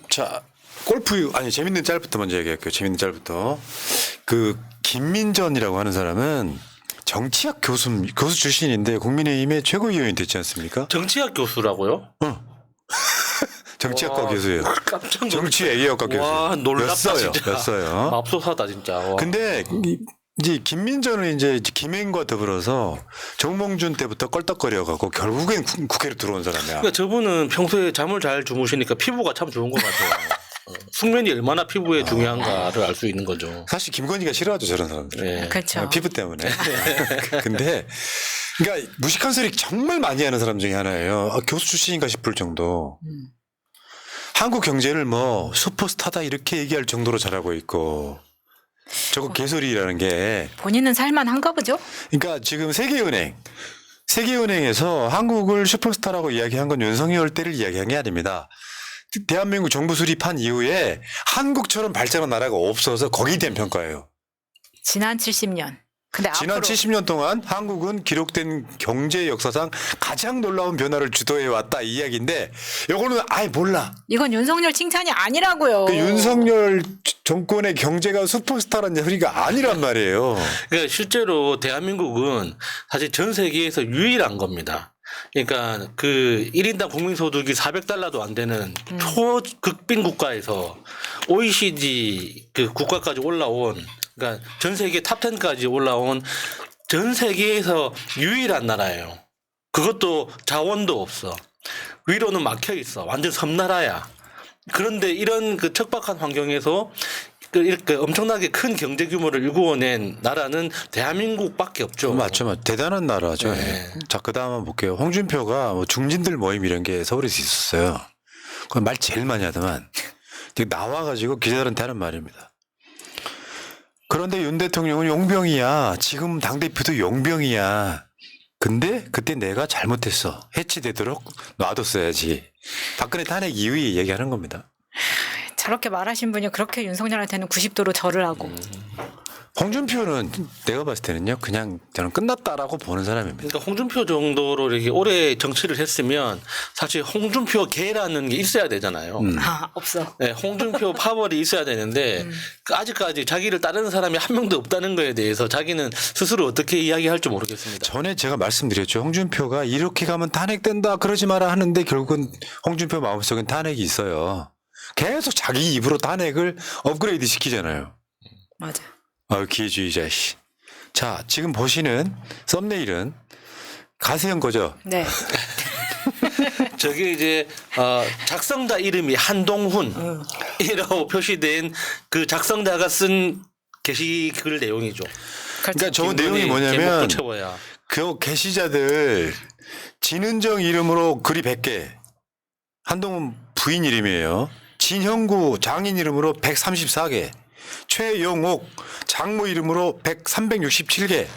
자, 골프 아니 재밌는 짤부터 먼저 얘기할게요. 재밌는 짤부터. 그 김민전이라고 하는 사람은 정치학 교수 출신인데 국민의힘의 최고위원이 됐지 않습니까? 정치학 교수라고요? 정치학과 와, 교수예요. 깜짝 놀랐다. 정치외교학과 교수. 와, 놀랍다 였어요. 진짜. 였어요. 맙소사다 진짜. 와. 근데 이제 김민전은 이제 김행과 더불어서 정몽준 때부터 껄떡거려가고 결국엔 국회로 들어온 사람이야. 그러니까 저분은 평소에 잠을 잘 주무시니까 피부가 참 좋은 것 같아요. 숙면이 얼마나 피부에 중요한가를 알 수 있는 거죠. 사실 김건희가 싫어하죠 저런 사람들. 네. 그렇죠. 피부 때문에. 근데 그러니까 무식한 소리 정말 많이 하는 사람 중에 하나예요. 교수 출신인가 싶을 정도. 한국 경제를 뭐 슈퍼스타다 이렇게 얘기할 정도로 잘하고 있고. 저거 개소리라는 게. 본인은 살만한가 보죠? 그러니까 지금 세계은행에서 한국을 슈퍼스타라고 이야기한 건 윤석열 때를 이야기한 게 아닙니다. 대한민국 정부 수립한 이후에 한국처럼 발전한 나라가 없어서 거기에 대한 평가예요. 지난 70년. 근데 지난 앞으로 70년 동안 한국은 기록된 경제 역사상 가장 놀라운 변화를 주도해 왔다 이 이야기인데 이거는 아예 몰라. 이건 윤석열 칭찬이 아니라고요. 그 윤석열 정권의 경제가 슈퍼스타라는 소리가 아니란 말이에요. 그러니까 실제로 대한민국은 사실 전 세계에서 유일한 겁니다. 그러니까 그 1인당 국민소득이 400달러도 안 되는 초극빈 국가에서 OECD 그 국가까지 올라온 그러니까 전 세계 탑 10까지 올라온 전 세계에서 유일한 나라예요. 그것도 자원도 없어. 위로는 막혀 있어. 완전 섬나라야. 그런데 이런 그 척박한 환경에서 이렇게 엄청나게 큰 경제 규모를 일구어낸 나라는 대한민국밖에 없죠. 맞죠. 대단한 나라죠. 네. 자, 그 다음 한번 볼게요. 홍준표가 뭐 중진들 모임 이런 게 서울에서 있었어요. 그건 말 제일 많이 하더만. 나와가지고 기자들한테 하는 말입니다. 그런데 윤 대통령은 용병이야. 지금 당대표도 용병이야. 근데 그때 내가 잘못했어. 해치되도록 놔뒀어야지. 박근혜 탄핵 이후에 얘기하는 겁니다. 저렇게 말하신 분이 그렇게 윤석열한테는 90도로 절을 하고. 홍준표는 내가 봤을 때는요. 그냥 저는 끝났다라고 보는 사람입니다. 그러니까 홍준표 정도로 이렇게 오래 정치를 했으면 사실 홍준표계라는 게 있어야 되잖아요. 아, 없어. 네, 홍준표 파벌이 있어야 되는데 그 아직까지 자기를 따르는 사람이 한 명도 없다는 거에 대해서 자기는 스스로 어떻게 이야기할지 모르겠습니다. 전에 제가 말씀드렸죠. 홍준표가 이렇게 가면 탄핵된다 그러지 마라 하는데 결국은 홍준표 마음속엔 탄핵이 있어요. 계속 자기 입으로 탄핵을 업그레이드 시키잖아요. 맞아. 기회주의자 씨. 자, 지금 보시는 썸네일은 가세현 거죠? 네. 저게 이제 작성자 이름이 한동훈이라고 표시된 그 작성자가 쓴 게시글 내용이죠. 그러니까 저 내용이 김건희 뭐냐면 제목도 채워야. 그 게시자들 진은정 이름으로 글이 100개. 한동훈 부인 이름이에요. 진형구 장인 이름으로 134개. 최영옥 장모 이름으로 367개.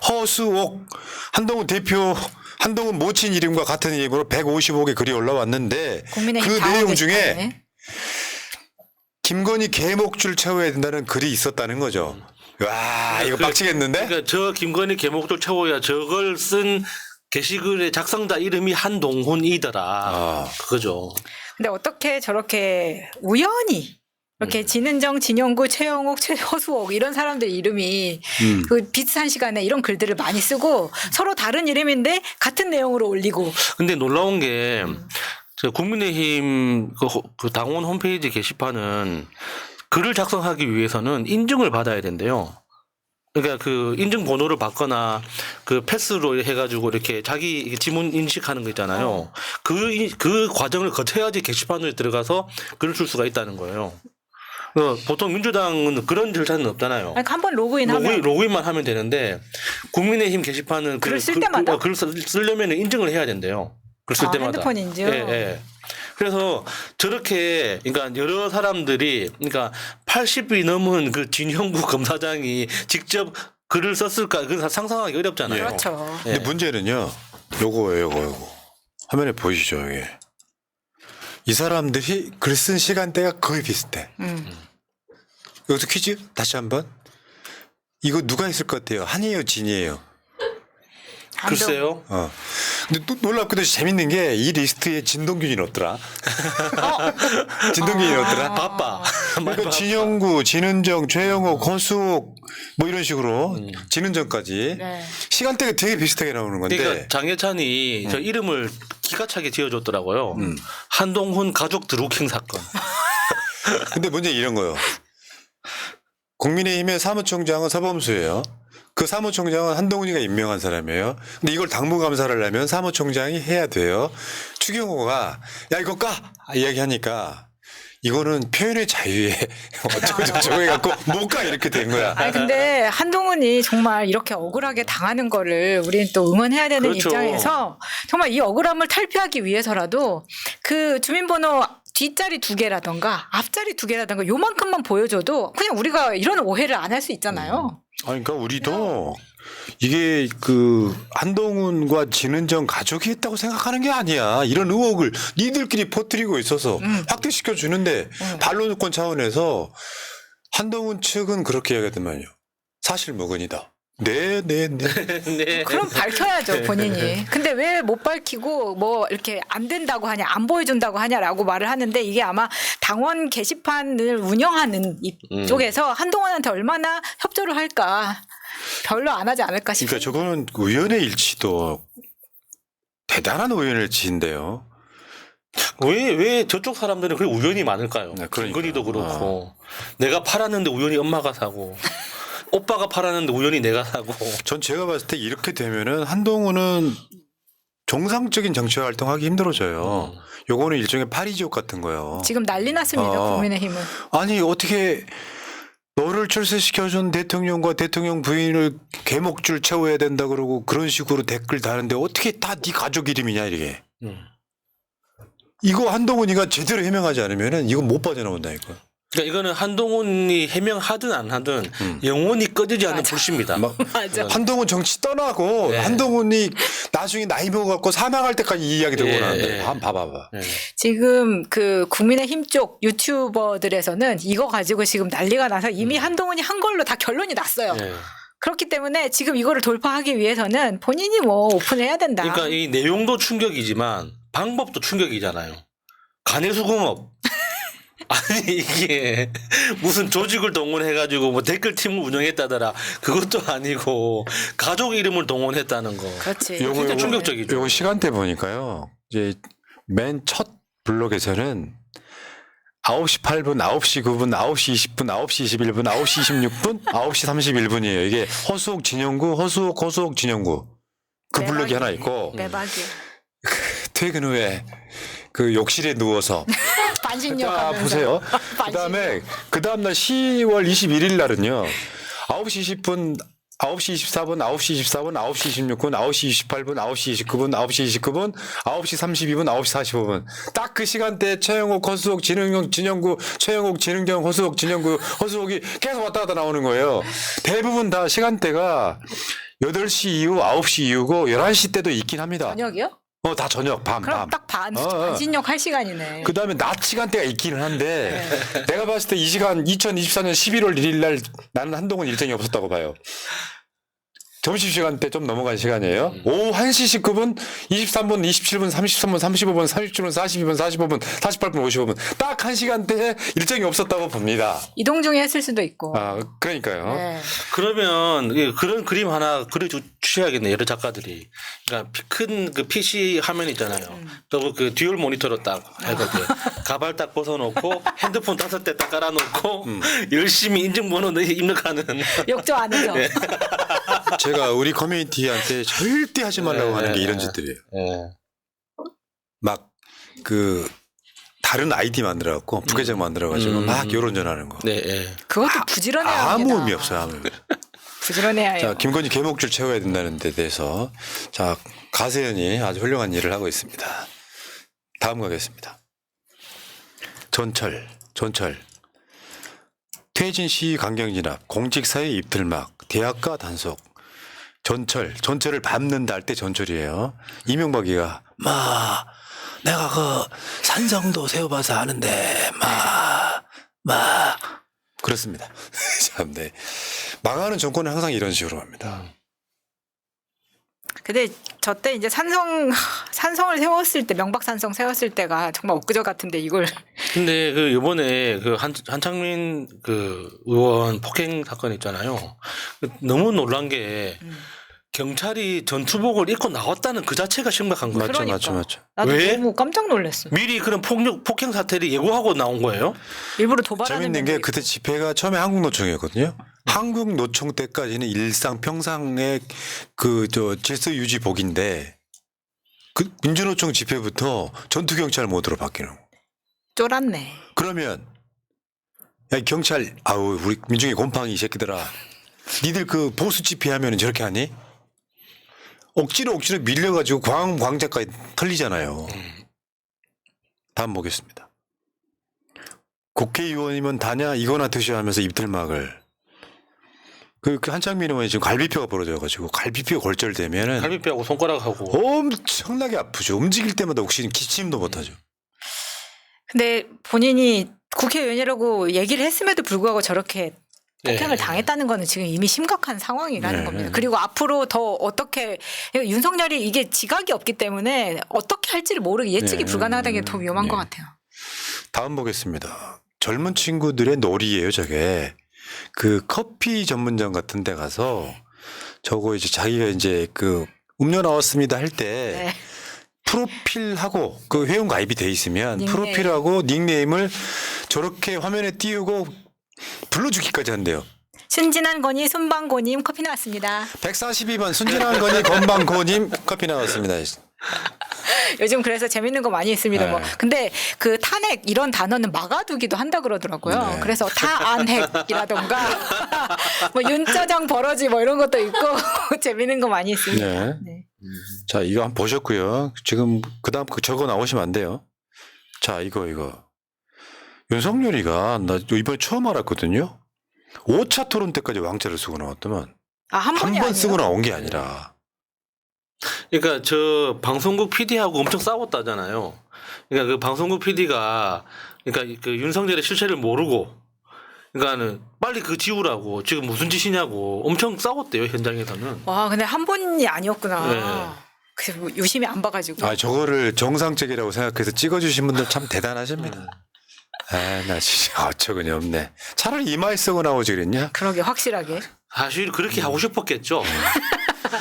허수옥 한동훈 대표 한동훈 모친 이름과 같은 이름으로 155개 글이 올라왔는데 국민의힘 그 당원 내용 중에 게시판에. 김건희 개목줄 채워야 된다는 글이 있었다는 거죠. 와 이거 빡치겠는데? 그러니까 저 김건희 개목도 채워야 저걸 쓴 게시글의 작성자 이름이 한동훈이더라. 그거죠. 근데 어떻게 저렇게 우연히 이렇게 진은정, 진영구, 최영옥, 최허수옥 이런 사람들 이름이 그 비슷한 시간에 이런 글들을 많이 쓰고 서로 다른 이름인데 같은 내용으로 올리고. 근데 놀라운 게 저 국민의힘 그 당원 홈페이지 게시판은 글을 작성하기 위해서는 인증을 받아야 된대요. 그러니까 그 인증 번호를 받거나 그 패스로 해가지고 이렇게 자기 지문 인식하는 거 있잖아요. 그 과정을 거쳐야지 게시판에 들어가서 글을 쓸 수가 있다는 거예요. 보통 민주당은 그런 절차는 없잖아요. 아니, 한번 로그인하면 로그인만 하면 되는데 국민의힘 게시판은 글을 쓸 때마다? 글을 쓰려면 인증을 해야 된대요. 글 쓸 때마다. 핸드폰 인증. 예, 예. 그래서 저렇게 그러니까 여러 사람들이 그러니까 80이 넘은 그 진형구 검사장이 직접 글을 썼을까 그건 상상하기 어렵잖아요. 그렇죠. 근데 문제는요. 요거. 화면에 보이시죠, 이게. 이 사람들이 글 쓴 시간대가 거의 비슷해. 여기서 퀴즈 다시 한번. 이거 누가 했을 것 같아요? 한이에요, 진이에요? 글쎄요. 근데 또 놀랍게도 재밌는 게 이 리스트에 진동균이 없더라. 진동균이 없더라. 바빠. 그러니까 진영구, 진은정, 최영호, 허수옥 뭐 이런 식으로 진은정까지 네. 시간대가 되게 비슷하게 나오는 건데 그러니까 장예찬이 저 이름을 기가 차게 지어줬더라고요. 한동훈 가족 드루킹 사건. 근데 문제 이런 거요. 국민의힘의 사무총장은 서범수예요. 그 사무총장은 한동훈이가 임명한 사람이에요. 근데 이걸 당무감사를 하려면 사무총장이 해야 돼요. 추경호가 야 이거 까 이야기하니까 이거는 표현의 자유에 어쩌고저쩌고 해갖고 못 가 이렇게 된 거야. 아니 근데 한동훈이 정말 이렇게 억울하게 당하는 거를 우리는 또 응원해야 되는 그렇죠. 입장에서 정말 이 억울함을 탈피하기 위해서라도 그 주민번호 뒷자리 2개라던가 앞자리 2개라던가 요만큼만 보여줘도 그냥 우리가 이런 오해를 안 할 수 있잖아요. 아니, 그러니까 우리도 이게 그 한동훈과 진은정 가족이 했다고 생각하는 게 아니야. 이런 의혹을 니들끼리 퍼뜨리고 있어서 확대시켜 주는데 반론권 차원에서 한동훈 측은 그렇게 얘기하더만요. 사실 무근이다. 네. 네. 그럼 밝혀야죠 본인이. 근데 왜 못 밝히고 뭐 이렇게 안 된다고 하냐 안 보여준다고 하냐라고 말을 하는데 이게 아마 당원 게시판을 운영하는 이쪽에서 한동훈한테 얼마나 협조를 할까 별로 안 하지 않을까 그러니까 싶어요. 저거는 의원의 일치도 대단한 의원의 일치인데요. 왜 저쪽 사람들은 그렇게 우연이 많을까요? 네, 그러니까요. 김건희도 그렇고 내가 팔았는데 우연히 엄마가 사고 오빠가 팔았는데 우연히 내가 사고. 전 제가 봤을 때 이렇게 되면은 한동훈은 정상적인 정치 활동하기 힘들어져요. 요거는 일종의 파리지옥 같은 거예요. 지금 난리 났습니다 국민의힘은. 아니 어떻게 너를 출세시켜준 대통령과 대통령 부인을 개목줄 채워야 된다 그러고 그런 식으로 댓글 다는데 어떻게 다 네 가족 이름이냐 이게. 이거 한동훈이가 제대로 해명하지 않으면은 이거 못 빠져나온다 이거. 그러니까 이거는 한동훈이 해명하든 안 하든 영원히 꺼지지 않는 불씨입니다. 맞아. 한동훈 정치 떠나고 네. 한동훈이 나중에 나이 먹어갖고 사망할 때까지 이 이야기 들고 예, 나는데 예. 한번 봐봐. 네. 지금 그 국민의힘 쪽 유튜버들에서는 이거 가지고 지금 난리가 나서 이미 한동훈이 한 걸로 다 결론이 났어요. 네. 그렇기 때문에 지금 이거를 돌파하기 위해서는 본인이 뭐 오픈해야 된다. 그러니까 이 내용도 충격이지만 방법도 충격이잖아요. 간해수공업. 아니 이게 무슨 조직을 동원해가지고 뭐 댓글팀을 운영했다더라. 그것도 아니고 가족 이름을 동원했다는 거. 그렇지. 진짜 충격적이죠. 요거 시간대 보니까요. 이제 맨 첫 블록에서는 9시 8분, 9시 9분, 9시 20분, 9시 21분, 9시 26분, 9시 31분이에요. 이게 허수옥 진영구, 허수옥 진영구. 그 블록이 하나 있고 매박이. 퇴근 후에 그 욕실에 누워서 반신욕 자, 하면서. 보세요. 반신욕. 그다음에 그 다음날 10월 21일 날은요. 9시 20분, 9시 24분, 9시 24분, 9시 26분, 9시 28분, 9시 29분, 9시 29분, 9시 32분, 9시 45분. 딱 그 시간대에 최영옥, 허수옥, 진영구, 최영옥, 진은경, 허수옥, 진영구, 허수옥이 계속 왔다 갔다 나오는 거예요. 대부분 다 시간대가 8시 이후, 9시 이후고 11시 때도 있긴 합니다. 저녁이요? 다 저녁, 밤. 그럼 딱 반신욕 할 시간이네. 그 다음에 낮 시간대가 있기는 한데 내가 봤을 때 이 시간 2024년 11월 1일 날 나는 한동훈 일정이 없었다고 봐요. 점심시간 때 좀 넘어간 시간이에요. 오후 1시 19분, 23분, 27분, 33분, 35분, 37분, 42분, 45분, 48분, 55분. 딱 1시간대에 일정이 없었다고 봅니다. 이동 중에 했을 수도 있고. 아, 그러니까요. 네. 그러면 그런 그림 하나 그려주셔야겠네 여러 작가들이. 그러니까 큰 그 PC 화면 있잖아요. 또 그 듀얼 모니터로 딱 해서 가발 딱 벗어놓고 핸드폰 5대 딱 깔아놓고 열심히 인증번호 입력하는. 욕조 안에서. 제가 우리 커뮤니티한테 절대 하지 말라고 하는 게 이런 짓들이에요. 막 그 다른 아이디 만들어갖고 부계정 만들어가지고 막 여론전하는 거. 네. 네. 그것도 부지런해야 아무 합니다. 의미 없어요. 아무 의미. 부지런해야 해요. 자, 김건희 개목줄 채워야 된다는 데 대해서 자, 가세연이 아주 훌륭한 일을 하고 있습니다. 다음 가겠습니다. 전철. 퇴진 시 강경 진압, 공직사회 입틀막, 대학가 단속, 전철을 밟는다 할 때 전철이에요. 이명박이가 내가 그 산성도 세워봐서 아는데 그렇습니다. 참, 네. 망하는 정권은 항상 이런 식으로 합니다. 근데 저 때 이제 산성을 세웠을 때 명박산성 세웠을 때가 정말 엊그저 같은데 이걸 근데 그 이번에 그 한창민 그 의원 폭행 사건 있잖아요. 너무 놀란 게 경찰이 전투복을 입고 나왔다는 그 자체가 심각한 거예요. 맞죠, 맞죠. 나도 왜? 너무 깜짝 놀랐어. 미리 그런 폭행 사태를 예고하고 나온 거예요? 일부러 도발하는 재밌는 게 면도 그때 집회가 처음에 한국노총이었거든요. 한국노총 때까지는 일상 평상의 그 질서 유지복인데 그 민주노총 집회부터 전투경찰 모드로 바뀌는 거. 쫄았네. 그러면 야 경찰 아우 우리 민중의 곰팡이 이 새끼들아 니들 그 보수 집회하면 저렇게 하니? 억지로 밀려가지고 광장까지 털리잖아요. 다음 보겠습니다. 국회의원이면 다냐 이거나 드셔 하면서 입틀막을 그 한창민 의원이 지금 갈비뼈가 벌어져가지고 갈비뼈 골절되면은 갈비뼈하고 손가락하고 엄청나게 아프죠. 움직일 때마다 혹시 기침도 못하죠. 근데 본인이 국회의원이라고 얘기를 했음에도 불구하고 저렇게 폭행을 네. 당했다는 거는 지금 이미 심각한 상황이라는 네. 겁니다. 그리고 앞으로 더 어떻게 윤석열이 이게 지각이 없기 때문에 어떻게 할지를 모르게 예측이 네. 불가능하다는 게 더 위험한 네. 것 같아요. 다음 보겠습니다. 젊은 친구들의 놀이예요, 저게. 그 커피 전문점 같은 데 가서 저거 이제 자기가 이제 그 음료 나왔습니다 할 때 네. 프로필하고 그 회원 가입이 돼 있으면 닉네임. 프로필하고 닉네임을 저렇게 화면에 띄우고 불러주기까지 한대요. 순진한 거니 순방고님 커피 나왔습니다. 142번 순진한 거니 건방고님 커피 나왔습니다. 요즘 그래서 재밌는 거 많이 있습니다. 네. 뭐 근데 그 탄핵 이런 단어는 막아두기도 한다 그러더라고요. 네. 그래서 타안핵이라던가 뭐 윤짜장 버러지 뭐 이런 것도 있고 재밌는 거 많이 있습니다. 네. 네. 자, 이거 한번 보셨고요. 지금 그다음 저거 나오시면 안 돼요. 자, 이거. 윤석열이가 나 이번에 처음 알았거든요. 5차 토론 때까지 왕자를 쓰고 나왔더만 한 한 번이 번 아니에요? 쓰고 나온 게 아니라 그러니까 저 방송국 PD하고 엄청 싸웠다잖아요. 그러니까 그 방송국 PD가 그러니까 그 윤석열의 실체를 모르고 그러니까는 빨리 그 지우라고 지금 무슨 짓이냐고 엄청 싸웠대요 현장에서는. 와 근데 한 번이 아니었구나. 네. 그래서 뭐 유심히 안 봐가지고. 저거를 정상적이라고 생각해서 찍어주신 분들 참 대단하십니다. 나 진짜 어처구니 없네. 차라리 이마에 쓰고 나오지 그랬냐? 그러게 확실하게. 사실 그렇게 하고 싶었겠죠.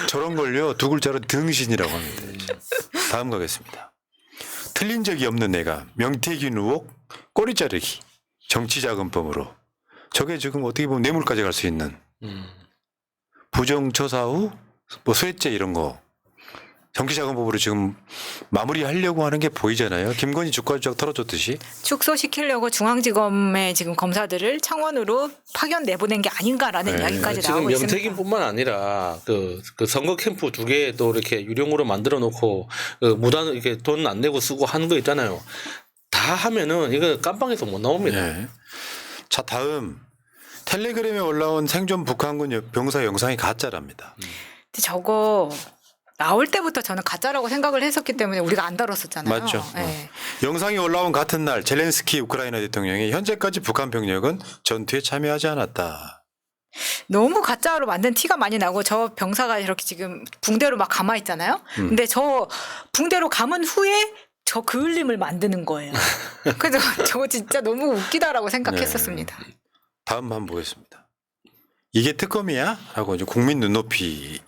저런 걸요 두 글자로 등신이라고 합니다. 다음 가겠습니다. 틀린 적이 없는 내가 명태균 의혹 꼬리 자르기 정치자금법으로 저게 지금 어떻게 보면 뇌물까지 갈 수 있는 부정처사 후 뭐 수혜죄 이런 거 정치자금법으로 지금 마무리하려고 하는 게 보이잖아요. 김건희 주가조작 털어줬듯이. 축소시키려고 중앙지검에 지금 검사들을 창원으로 파견 내보낸 게 아닌가라는 네. 이야기까지 지금 나오고 있습니다. 명태균뿐만 아니라 그 선거 캠프 2개 이렇게 유령으로 만들어 놓고 무단 이렇게 돈 안 내고 쓰고 하는 거 있잖아요. 다 하면은 이거 깜빵에서 못 나옵니다. 네. 자 다음 텔레그램에 올라온 생존 북한군 병사 영상이 가짜랍니다. 근데 저거 나올 때부터 저는 가짜라고 생각을 했었기 때문에 우리가 안 다뤘었잖아요. 맞죠. 네. 영상이 올라온 같은 날 젤렌스키 우크라이나 대통령이 현재까지 북한 병력은 전투에 참여하지 않았다. 너무 가짜로 만든 티가 많이 나고 저 병사가 이렇게 지금 붕대로 막 감아 있잖아요. 근데 저 붕대로 감은 후에 저 그을림을 만드는 거예요. 그래서 저거 진짜 너무 웃기다라고 생각했었습니다. 다음 한번 보겠습니다. 이게 특검이야? 하고 이제 국민 눈높이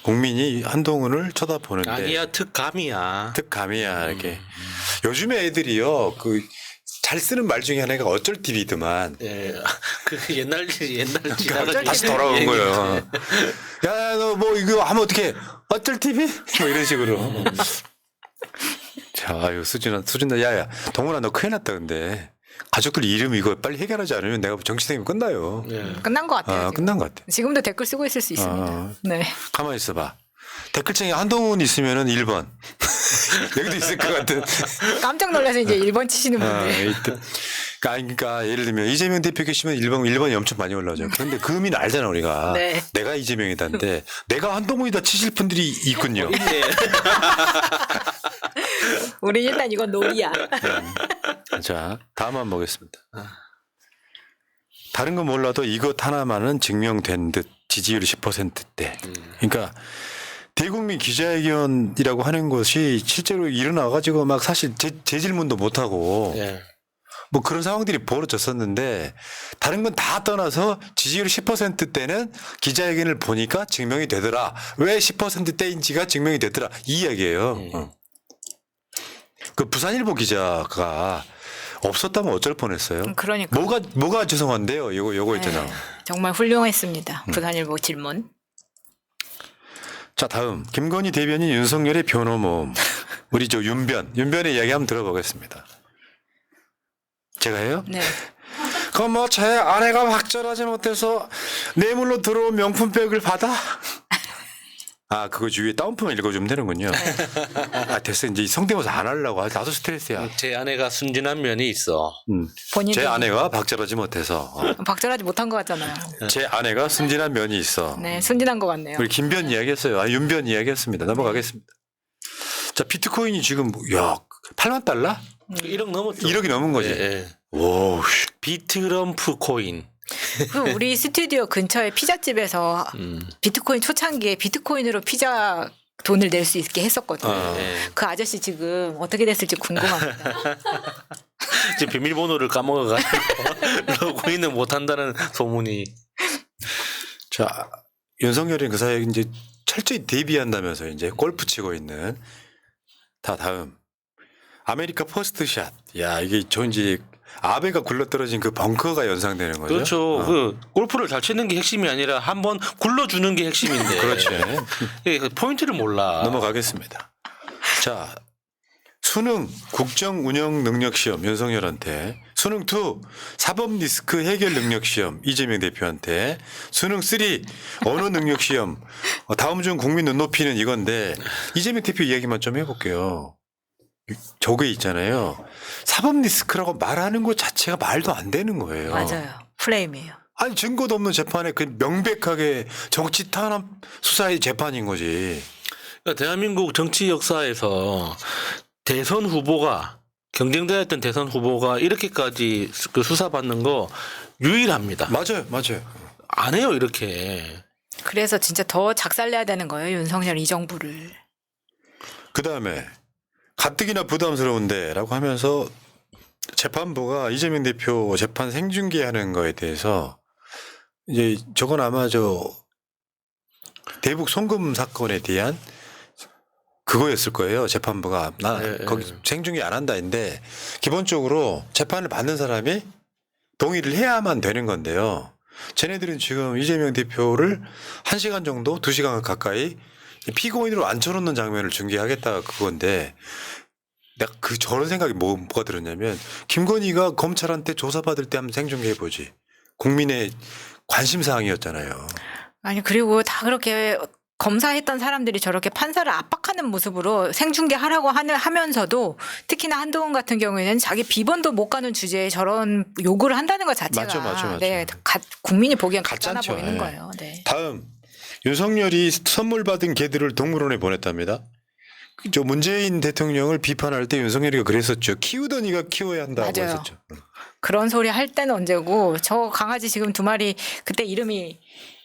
국민이 한동훈을 쳐다보는데 아니야 특감이야. 특감이야 이렇게. 요즘에 애들이요 그 잘 쓰는 말 중에 하나가 어쩔 TV더만. 예, 그 옛날 지나가 다시 돌아온 거예요. 야, 너 뭐 이거 하면 어떻게? 어쩔 TV? 뭐 이런 식으로. 자, 아유 수진아, 야야, 동훈아 너 큰일 났다 근데 가족들 이름 이거 빨리 해결하지 않으면 내가 정치생이면 끝나요. 예. 끝난 것 같아요. 지금. 끝난 것 같아. 지금도 댓글 쓰고 있을 수 있습니다. 네. 가만히 있어봐. 댓글창에 한동훈 있으면은 1번. 여기도 있을 것 같은. 깜짝 놀라서 이제 1번 치시는 분들. 그러니까 예를 들면 이재명 대표 계시면 1번이 엄청 많이 올라오죠. 그런데 그 의미는 알잖아 우리가. 네. 내가 이재명이다인데 내가 한동훈이다 치실 분들이 있군요. 있네. 우리 일단 이건 놀이야. 자, 다음 한번 보겠습니다. 다른 건 몰라도 이것 하나만은 증명된 듯 지지율이 10%대. 그러니까 대국민 기자회견이라고 하는 것이 실제로 일어나가지고 막 사실 제 질문도 못하고 예. 뭐 그런 상황들이 벌어졌었는데 다른 건 다 떠나서 지지율 10%대는 기자회견을 보니까 증명이 되더라. 왜 10%대인지가 증명이 되더라. 이 이야기예요. 그 부산일보 기자가 없었다면 어쩔 뻔했어요. 그러니까. 뭐가 죄송한데요. 요거 있잖아. 네, 정말 훌륭했습니다. 부산일보 질문. 자, 다음 김건희 대변인 윤석열의 변호 모음. 우리 저 윤변의 이야기 한번 들어보겠습니다. 제가 해요? 네. 그럼 뭐 제 아내가 확절하지 못해서 뇌물로 들어온 명품백을 받아? 아, 그거 주위에 다운표만 읽어주면 되는군요. 아, 됐어. 이제 성대모사 안 하려고. 아, 나도 스트레스야. 제 아내가 순진한 면이 있어. 본인도 제 아내가 박절하지 못해서. 박절하지 못한 것 같잖아요. 제 아내가 순진한 면이 있어. 네, 순진한 것 같네요. 우리 김변 이야기했어요. 아, 윤변 이야기했습니다. 넘어가겠습니다. 자, 비트코인이 지금, 야, 8만 달러? 1억 넘었죠. 1억이 넘은 거지. 예, 예. 오, 씨. 비트럼프 코인. 그 우리 스튜디오 근처에 피자집에서 비트코인 초창기에 비트코인으로 피자 돈을 낼 수 있게 했었거든요. 예. 그 아저씨 지금 어떻게 됐을지 궁금합니다. 지금 비밀번호를 까먹어가지고 로그인을 못한다는 소문이. 자, 윤석열이 그 사이에 이제 철저히 대비한다면서 이제 골프 치고 있는 다음. 아메리카 퍼스트샷. 야, 이게 저 이제 아베가 굴러떨어진 그 벙커가 연상되는 거죠. 그렇죠. 그 골프를 잘 치는 게 핵심이 아니라 한번 굴러주는 게 핵심인데. 그렇지. 그 포인트를 몰라. 넘어가겠습니다. 자, 수능 국정 운영 능력 시험 윤석열한테, 수능 2 사법 리스크 해결 능력 시험 이재명 대표한테, 수능 3 언어 능력 시험 다음 중 국민 눈높이는 이건데 이재명 대표 이야기만 좀 해볼게요. 저게 있잖아요. 사법 리스크라고 말하는 것 자체가 말도 안 되는 거예요. 맞아요. 플레임이에요. 아니 증거도 없는 재판에 그 명백하게 정치 탄압 수사의 재판인 거지. 그러니까 대한민국 정치 역사에서 대선 후보가 경쟁자였던 대선 후보가 이렇게까지 그 수사받는 거 유일합니다. 맞아요. 안 해요 이렇게. 그래서 진짜 더 작살내야 되는 거예요. 윤석열 이 정부를. 그 다음에 가뜩이나 부담스러운데라고 하면서 재판부가 이재명 대표 재판 생중계하는 거에 대해서 이제 저건 아마 저 대북 송금 사건에 대한 그거였을 거예요. 재판부가 나 네, 거기 네. 생중계 안 한다인데 기본적으로 재판을 받는 사람이 동의를 해야만 되는 건데요. 쟤네들은 지금 이재명 대표를 1시간 정도 2시간 가까이 피고인으로 앉혀놓는 장면을 중계하겠다 그건데 내가 저런 생각이 뭐가 들었냐면 김건희가 검찰한테 조사받을 때 한번 생중계해보지. 국민의 관심사항이었잖아요. 아니 그리고 다 그렇게 검사했던 사람들이 저렇게 판사를 압박하는 모습으로 생중계하라고 하면서도 특히나 한동훈 같은 경우에는 자기 비번도 못 가는 주제에 저런 요구를 한다는 것 자체가 맞죠. 네, 국민이 보기엔 가짜나 가짜죠. 보이는 네. 거예요. 네. 다음 윤석열이 선물 받은 개들을 동물원에 보냈답니다. 저 문재인 대통령을 비판할 때 윤석열이가 그랬었죠. 키우더니가 키워야 한다고 맞아요. 했었죠. 그런 소리 할 때는 언제고 저 강아지 지금 2마리 그때 이름이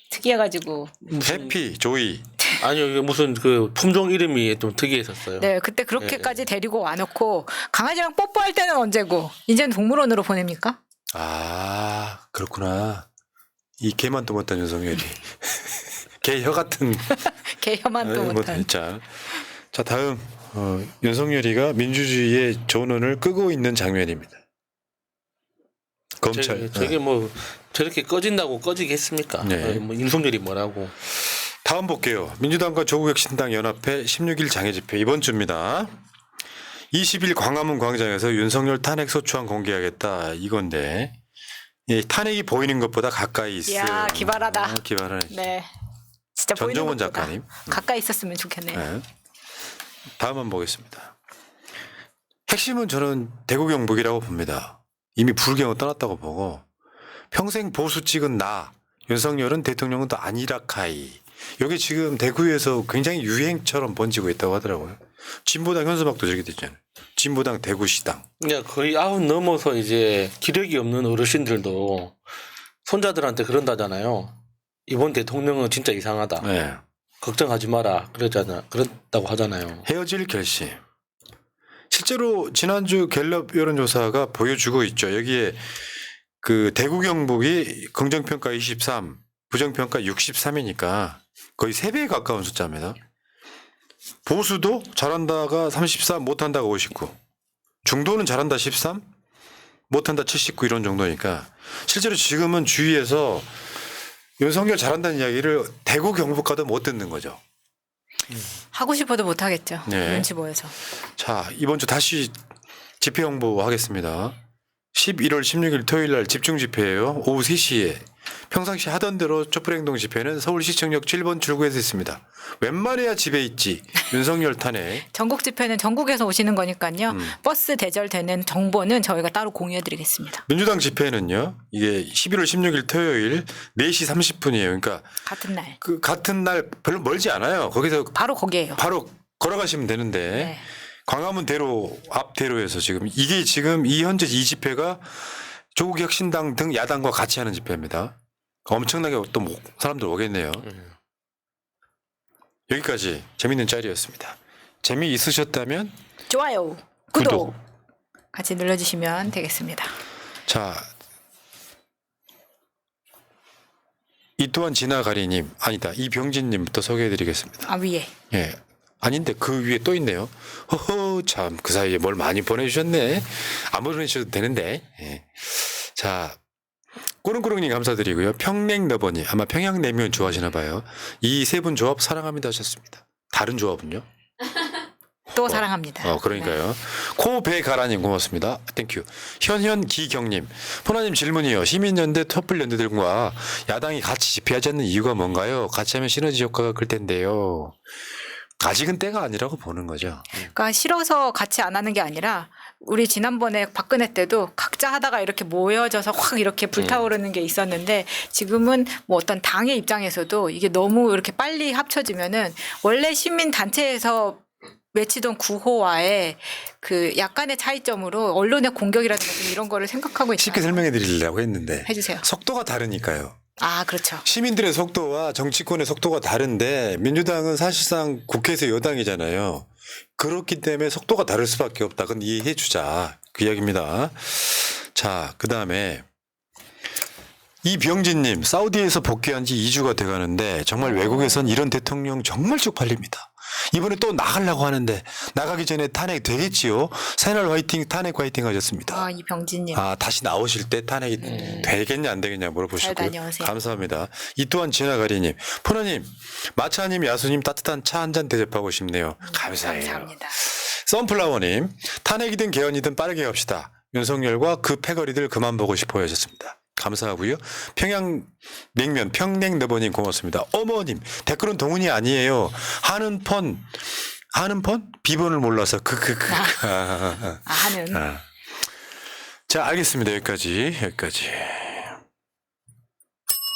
특이해가지고 해피, 조이. 아니요 이게 무슨 그 품종 이름이 좀 특이했었어요. 네 그때 그렇게까지 데리고 와놓고 강아지랑 뽀뽀할 때는 언제고 이제는 동물원으로 보냅니까? 아 그렇구나. 이 개만 또 못한 윤석열이. 개 혀 같은. 개혀만 또 못한. 자 다음 윤석열이가 민주주의의 전원을 끄고 있는 장면입니다. 검찰. 저게 뭐 저렇게 꺼진다고 꺼지겠습니까? 네. 뭐 윤석열이 뭐라고? 다음 볼게요. 민주당과 조국혁신당 연합회 16일 장애집회 이번 주입니다. 20일 광화문 광장에서 윤석열 탄핵 소추안 공개하겠다 이건데 이 탄핵이 보이는 것보다 가까이 있음. 이야 기발하다. 기발하네. 네. 진짜 보이는 전정원 것보다 작가님. 가까이 있었으면 좋겠네요. 네. 다음 한번 보겠습니다. 핵심은 저는 대구 경북이라고 봅니다. 이미 불경을 떠났다고 보고 평생 보수 찍은 나 윤석열은 대통령은 또 아니라카이. 이게 지금 대구에서 굉장히 유행처럼 번지고 있다고 하더라고요. 진보당 현수막도 저렇게 됐잖아요. 진보당 대구시당. 그냥 거의 90 넘어서 이제 기력이 없는 어르신들도 손자들한테 그런다잖아요. 이번 대통령은 진짜 이상하다. 네. 걱정하지 마라 그랬다고 하잖아요. 헤어질 결심. 실제로 지난주 갤럽 여론조사가 보여주고 있죠. 여기에 그 대구 경북이 긍정평가 23, 부정평가 63이니까 거의 3배에 가까운 숫자입니다. 보수도 잘한다가 34, 못한다가 59. 중도는 잘한다 13, 못한다 79 이런 정도니까 실제로 지금은 주위에서 윤석열 잘한다는 이야기를 대구 경북 가도 못 듣는 거죠. 하고 싶어도 못 하겠죠. 네. 눈치 보여서. 자, 이번 주 다시 집회 홍보하겠습니다. 11월 16일 토요일 날 집중 집회예요. 오후 3시에. 평상시 하던 대로 촛불행동 집회는 서울시청역 7번 출구에서 있습니다. 웬만해야 집에 있지. 윤석열 탄핵. 전국 집회는 전국에서 오시는 거니까요. 버스 대절되는 정보는 저희가 따로 공유해드리겠습니다. 민주당 집회는요. 이게 11월 16일 토요일 4시 30분이에요. 그러니까 같은 날. 그 같은 날 별로 멀지 않아요. 거기서 바로 거기에요. 바로 걸어가시면 되는데 네. 광화문 대로 앞 대로에서 지금 이게 지금 이 현재 이 집회가 조국혁신당 등 야당과 같이 하는 집회입니다. 엄청나게 또 사람들 오겠네요. 여기까지 재밌는 짤이었습니다. 재미있으셨다면 좋아요. 구독. 같이 눌러주시면 되겠습니다. 자, 이 또한 지나가리님 아니다 이병진님부터 소개해드리겠습니다. 아 위에. 예. 아닌데 그 위에 또 있네요. 허허 참 그 사이에 뭘 많이 보내주셨네. 안 보내주셔도 되는데. 예. 자 꾸릉꾸릉님 감사드리고요. 평냉너버님 아마 평양냉면 좋아하시나 봐요. 이 세 분 조합 사랑합니다 하셨습니다. 다른 조합은요? 또 사랑합니다. 그러니까요. 코배가라님 고맙습니다. 땡큐. 현현기경님. 포나님 질문이요. 시민연대 촛불연대들과 야당이 같이 집회하지 않는 이유가 뭔가요? 같이 하면 시너지 효과가 클 텐데요. 아직은 때가 아니라고 보는 거죠. 그러니까 싫어서 같이 안 하는 게 아니라 우리 지난번에 박근혜 때도 각자 하다가 이렇게 모여져서 확 이렇게 불타오르는 게 있었는데 지금은 뭐 어떤 당의 입장에서도 이게 너무 이렇게 빨리 합쳐지면은 원래 시민 단체에서 외치던 구호와의 그 약간의 차이점으로 언론의 공격이라든가 좀 이런 거를 생각하고 있다. 쉽게 설명해 드리려고 했는데 해주세요. 속도가 다르니까요. 아 그렇죠. 시민들의 속도와 정치권의 속도가 다른데 민주당은 사실상 국회에서 여당이잖아요. 그렇기 때문에 속도가 다를 수밖에 없다. 그건 이해해 주자. 그 이야기입니다. 자, 그다음에 이병진님 사우디에서 복귀한 지 2주가 돼가는데 정말 외국에선 이런 대통령 정말 쪽팔립니다. 이번에 또 나가려고 하는데 나가기 전에 탄핵 되겠지요. 새날 화이팅 탄핵 화이팅 하셨습니다. 아 이병진님. 다시 나오실 때 탄핵이 되겠냐 안 되겠냐 물어보시고요. 잘 다녀오세요. 감사합니다. 이 또한 지나가리님. 포나님 마차님 야수님 따뜻한 차 한 잔 대접하고 싶네요. 감사해요. 감사합니다. 썬플라워님 탄핵이든 개헌이든 빠르게 갑시다. 윤석열과 그 패거리들 그만 보고 싶어요 하셨습니다. 감사하고요. 평양냉면 평냉너버님 고맙습니다. 어머님 댓글은 동훈이 아니에요. 하는 펀 비번을 몰라서 하는. 자 알겠습니다. 여기까지.